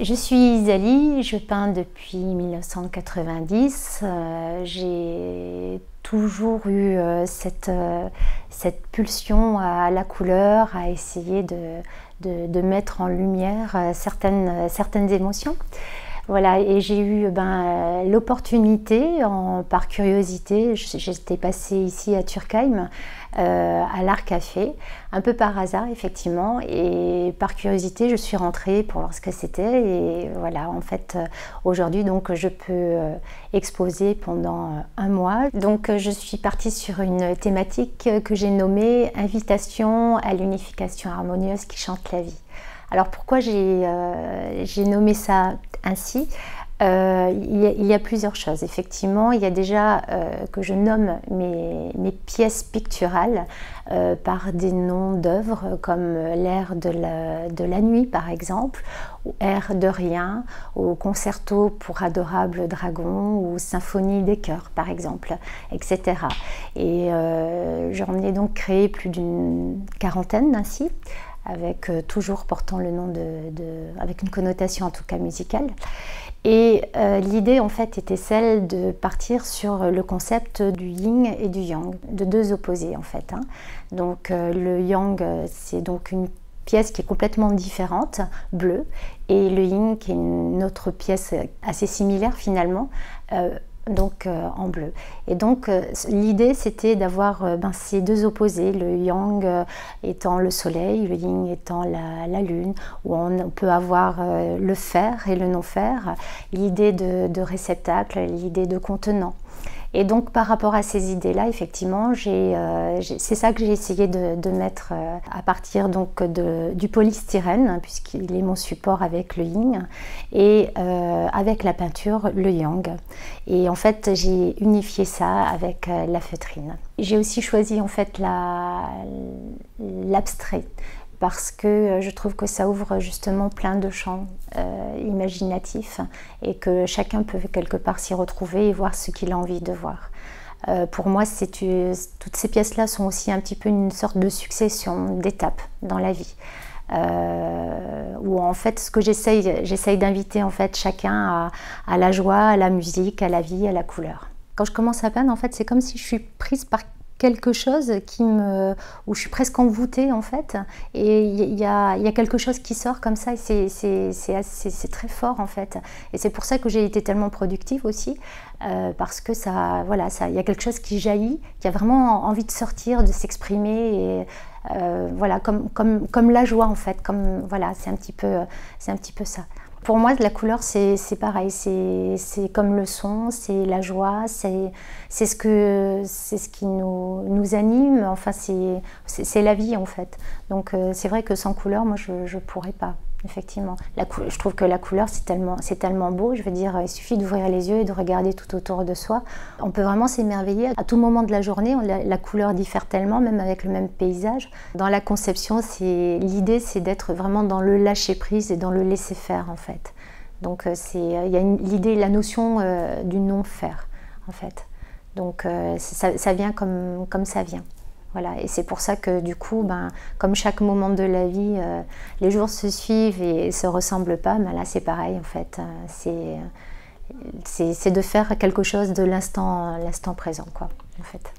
Je suis Isalie, je peins depuis 1990. J'ai toujours eu cette pulsion à la couleur, à essayer de mettre en lumière certaines émotions. Voilà, et j'ai eu l'opportunité, par curiosité, j'étais passée ici à Turckheim, à l'Art Café, un peu par hasard effectivement, et par curiosité je suis rentrée pour voir ce que c'était, et voilà, en fait aujourd'hui donc je peux exposer pendant un mois. Donc je suis partie sur une thématique que j'ai nommée « Invitation à l'unification harmonieuse qui chante la vie ». Alors pourquoi j'ai nommé ça ainsi? Il y a plusieurs choses. Effectivement, il y a déjà que je nomme mes pièces picturales par des noms d'œuvres comme l'air de la nuit par exemple, ou air de rien, ou concerto pour adorable dragon, ou symphonie des cœurs par exemple, etc. Et j'en ai donc créé plus d'une quarantaine ainsi, avec toujours portant le nom avec une connotation en tout cas musicale. Et l'idée en fait était celle de partir sur le concept du yin et du yang, de deux opposés en fait. Donc le yang, c'est donc une pièce qui est complètement différente, bleue, et le yin qui est une autre pièce assez similaire finalement, donc en bleu. Et donc l'idée c'était d'avoir ces deux opposés, le yang étant le soleil, le yin étant la lune, où on peut avoir le faire et le non-faire, l'idée de réceptacle, l'idée de contenant. Et donc par rapport à ces idées-là, effectivement, c'est ça que j'ai essayé de mettre à partir donc du polystyrène, puisqu'il est mon support avec le yin, et avec la peinture, le yang. Et en fait, j'ai unifié ça avec la feutrine. J'ai aussi choisi en fait l'abstrait, parce que je trouve que ça ouvre justement plein de champs imaginatifs et que chacun peut quelque part s'y retrouver et voir ce qu'il a envie de voir. Pour moi, toutes ces pièces-là sont aussi un petit peu une sorte de succession d'étapes dans la vie. Où en fait, ce que j'essaye d'inviter en fait chacun à la joie, à la musique, à la vie, à la couleur. Quand je commence à peindre, en fait, c'est comme si je suis prise par quelque chose où je suis presque envoûtée en fait, et il y a quelque chose qui sort comme ça, et c'est très fort en fait, et c'est pour ça que j'ai été tellement productive aussi, parce que il y a quelque chose qui jaillit, qui a vraiment envie de sortir, de s'exprimer, et voilà, comme la joie en fait, voilà, c'est un petit peu ça. Pour moi, la couleur, c'est pareil, c'est comme le son, c'est la joie, c'est ce qui nous anime, enfin c'est la vie en fait. Donc c'est vrai que sans couleur, moi je pourrais pas, effectivement. Je trouve que la couleur c'est tellement beau, je veux dire, il suffit d'ouvrir les yeux et de regarder tout autour de soi. On peut vraiment s'émerveiller. À tout moment de la journée, la couleur diffère tellement, même avec le même paysage. Dans la conception, l'idée c'est d'être vraiment dans le lâcher-prise et dans le laisser-faire en fait. Donc il y a l'idée, la notion du non-faire en fait. Donc ça vient comme ça vient. Voilà, et c'est pour ça que du coup, comme chaque moment de la vie, les jours se suivent et se ressemblent pas, là c'est pareil en fait. C'est de faire quelque chose de l'instant présent, quoi, en fait.